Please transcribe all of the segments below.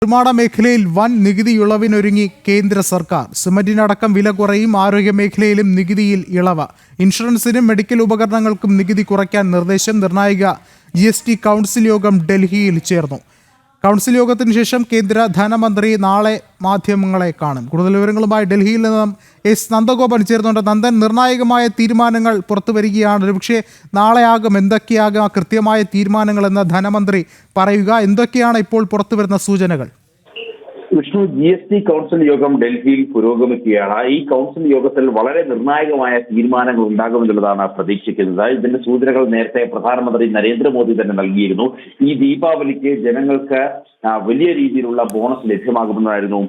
നിർമ്മാണ മേഖലയിൽ വൻ നികുതി ഇളവിനൊരുങ്ങി കേന്ദ്ര സർക്കാർ. സിമന്റിനടക്കം വില കുറയും. ആരോഗ്യ മേഖലയിലും നികുതിയിൽ ഇളവ്. ഇൻഷുറൻസിനും മെഡിക്കൽ ഉപകരണങ്ങൾക്കും നികുതി കുറയ്ക്കാൻ നിർദ്ദേശം. നിർണായക GST കൗൺസിൽ യോഗം ഡൽഹിയിൽ ചേർന്നു. കൗൺസിൽ യോഗത്തിന് ശേഷം കേന്ദ്ര ധനമന്ത്രി നാളെ മാധ്യമങ്ങളെ കാണും. കൂടുതൽ വിവരങ്ങളുമായി ഡൽഹിയിൽ നിന്നും നന്ദഗോപൻ ചേർന്നുണ്ട്. നന്ദൻ, നിർണായകമായ തീരുമാനങ്ങൾ പുറത്തു വരികയാണ്. ഒരുപക്ഷെ നാളെയാകും എന്തൊക്കെയാകും ആ കൃത്യമായ തീരുമാനങ്ങൾ എന്ന് ധനമന്ത്രി പറയുക. എന്തൊക്കെയാണ് ഇപ്പോൾ പുറത്തു വരുന്ന സൂചനകൾ? വിഷ്ണു, GST കൗൺസിൽ യോഗം ഡൽഹിയിൽ പുരോഗമിക്കുകയാണ്. ഈ കൗൺസിൽ യോഗത്തിൽ വളരെ നിർണായകമായ തീരുമാനങ്ങൾ ഉണ്ടാകുമെന്നുള്ളതാണ് പ്രതീക്ഷിക്കുന്നത്. ഇതിന്റെ സൂചനകൾ നേരത്തെ പ്രധാനമന്ത്രി നരേന്ദ്രമോദി തന്നെ നൽകിയിരുന്നു. ഈ ദീപാവലിക്ക് ജനങ്ങൾക്ക് വലിയ രീതിയിലുള്ള ബോണസ് ലഭ്യമാകുമെന്നായിരുന്നു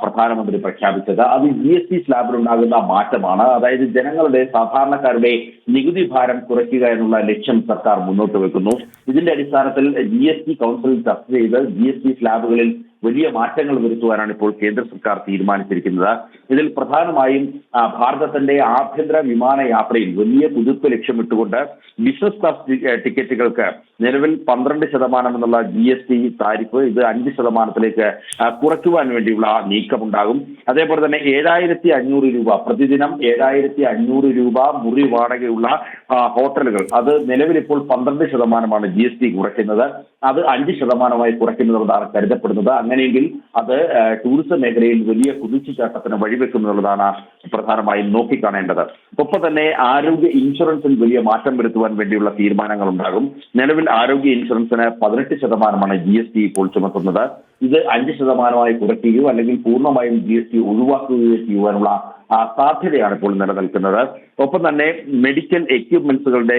പ്രധാനമന്ത്രി പ്രഖ്യാപിച്ചത്. അത് GST സ്ലാബിൽ ഉണ്ടാകുന്ന മാറ്റമാണ്. അതായത് ജനങ്ങളുടെ, സാധാരണക്കാരുടെ നികുതി ഭാരം കുറയ്ക്കുക എന്നുള്ള ലക്ഷ്യം സർക്കാർ മുന്നോട്ട് വെക്കുന്നു. ഇതിന്റെ അടിസ്ഥാനത്തിൽ GST കൗൺസിൽ ചർച്ച ചെയ്ത് GST സ്ലാബുകളിൽ വലിയ മാറ്റങ്ങൾ വരുത്തുവാനാണ് ഇപ്പോൾ കേന്ദ്ര സർക്കാർ തീരുമാനിച്ചിരിക്കുന്നത്. ഇതിൽ പ്രധാനമായും ഭാരതത്തിന്റെ ആഭ്യന്തര വിമാനയാത്രയിൽ വലിയ കുതിപ്പ് ലക്ഷ്യമിട്ടുകൊണ്ട് ബിസിനസ് ക്ലാസ് ടിക്കറ്റുകൾക്ക് നിലവിൽ 12% എന്നുള്ള GST താരിഫ് ഇത് 5% കുറയ്ക്കുവാൻ വേണ്ടിയുള്ള നീക്കമുണ്ടാകും. അതേപോലെ തന്നെ 7500 രൂപ പ്രതിദിനം 7500 രൂപ മുറി വാടകയുള്ള ഹോട്ടലുകൾ, അത് നിലവിൽ ഇപ്പോൾ 12% GST കുറയ്ക്കുന്നത്. അത് 5% കുറയ്ക്കുന്നതാണ് കരുതപ്പെടുന്നത്. അങ്ങനെയെങ്കിൽ അത് ടൂറിസം മേഖലയിൽ വലിയ കുതിച്ചുചാട്ടത്തിന് വഴിവെക്കുമെന്നുള്ളതാണ് പ്രധാനമായും നോക്കിക്കാണേണ്ടത്. ഒപ്പം തന്നെ ആരോഗ്യ ഇൻഷുറൻസിൽ വലിയ മാറ്റം വരുത്തുവാൻ വേണ്ടിയുള്ള തീരുമാനങ്ങൾ ഉണ്ടാകും. നിലവിൽ ആരോഗ്യ ഇൻഷുറൻസിന് 18% GST ഇപ്പോൾ ചുമത്തുന്നത്. ഇത് 5% കുറയ്ക്കുകയോ അല്ലെങ്കിൽ പൂർണ്ണമായും GST ഒഴിവാക്കുകയോ ചെയ്യുവാനുള്ള സാധ്യതയാണ് ഇപ്പോൾ നിലനിൽക്കുന്നത്. ഒപ്പം തന്നെ മെഡിക്കൽ എക്യുപ്മെന്റ്സുകളുടെ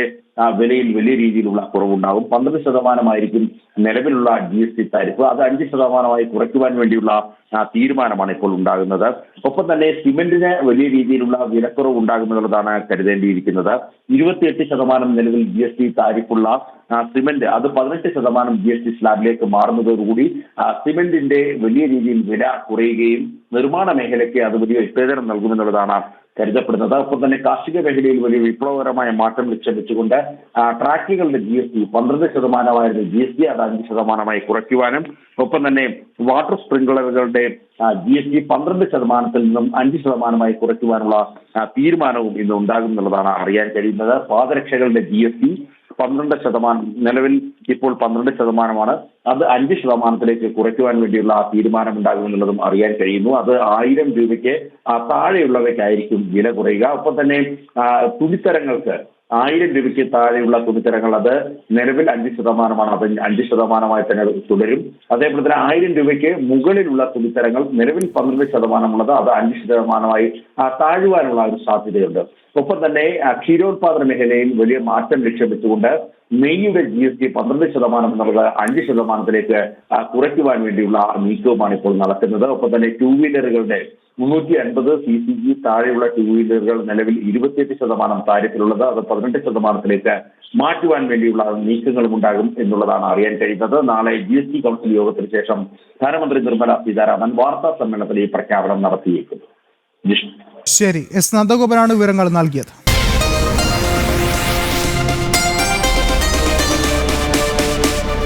വിലയിൽ വലിയ രീതിയിലുള്ള കുറവുണ്ടാകും. 12% നിലവിലുള്ള GST താരിഫ്. അത് 5% കുറയ്ക്കുവാൻ വേണ്ടിയുള്ള തീരുമാനമാണ് ഇപ്പോൾ ഉണ്ടാകുന്നത്. ഒപ്പം തന്നെ സിമന്റിന് വലിയ രീതിയിലുള്ള വിലക്കുറവ് ഉണ്ടാകുമെന്നുള്ളതാണ് കരുതേണ്ടിയിരിക്കുന്നത്. 28% നിലവിൽ GST താരിഫുള്ള സിമന്റ് അത് 18% GST സ്ലാബിലേക്ക് മാറുന്നതോടുകൂടി സിമന്റിന്റെ വലിയ രീതിയിൽ വില കുറയുകയും നിർമ്മാണ മേഖലയ്ക്ക് അത് വലിയ ഉത്തേജനം നൽകുമെന്നുള്ളതാണ് കരുതപ്പെടുന്നത്. ഒപ്പം തന്നെ കാർഷിക മേഖലയിൽ വലിയ വിപ്ലവകരമായ മാറ്റം ലക്ഷ്യം വെച്ചുകൊണ്ട് ട്രാക്ടറുകളുടെ GST 12% GST അത് 5% കുറയ്ക്കുവാനും, ഒപ്പം തന്നെ വാട്ടർ സ്പ്രിംഗ്ലറുകളുടെ GST 12% നിന്നും 5% കുറയ്ക്കുവാനുള്ള തീരുമാനവും ഇന്ന് ഉണ്ടാകും എന്നുള്ളതാണ് അറിയാൻ കഴിയുന്നത്. പാദരക്ഷകളുടെ GST 12%, നിലവിൽ ഇപ്പോൾ 12%, അത് 5% കുറയ്ക്കുവാൻ വേണ്ടിയുള്ള തീരുമാനം ഉണ്ടാകുമെന്നുള്ളതും അറിയാൻ കഴിയുന്നു. അത് 1000 രൂപയ്ക്ക് താഴെയുള്ളവയ്ക്കായിരിക്കും വില കുറയുക. ഒപ്പം തന്നെ തുണിത്തരങ്ങൾക്ക് 1000 രൂപയ്ക്ക് താഴെയുള്ള തുണിത്തരങ്ങൾ അത് നിലവിൽ 5%, അത് 5% തന്നെ തുടരും. അതേപോലെ തന്നെ 1000 രൂപയ്ക്ക് മുകളിലുള്ള തുണിത്തരങ്ങൾ നിലവിൽ 12% ഉള്ളത് അത് 5% താഴുവാനുള്ള ഒരു സാധ്യതയുണ്ട്. ഒപ്പം തന്നെ ക്ഷീരോത്പാദന മേഖലയിൽ വലിയ മാറ്റം ലക്ഷ്യം വെച്ചുകൊണ്ട് നെയ്യുടെ GST 12% എന്നുള്ളത് 5% കുറയ്ക്കുവാൻ വേണ്ടിയുള്ള നീക്കവുമാണ് ഇപ്പോൾ നടക്കുന്നത്. ഒപ്പം തന്നെ ടൂ വീലറുകളുടെ 350 cc താഴെയുള്ള ടൂ വീലറുകൾ നിലവിൽ 28% താരിഫിലുള്ളത് അത് 18% മാറ്റുവാൻ വേണ്ടിയുള്ള നീക്കങ്ങളും ഉണ്ടാകും എന്നുള്ളതാണ് അറിയാൻ കഴിയുന്നത്. നാളെ GST കൗൺസിൽ യോഗത്തിന് ശേഷം ധനമന്ത്രി നിർമ്മല സീതാരാമൻ വാർത്താ സമ്മേളനത്തിൽ ഈ പ്രഖ്യാപനം നടത്തിയേക്കും. ശരി, നന്ദഗോപനാണ് വിവരങ്ങൾ നൽകിയത്.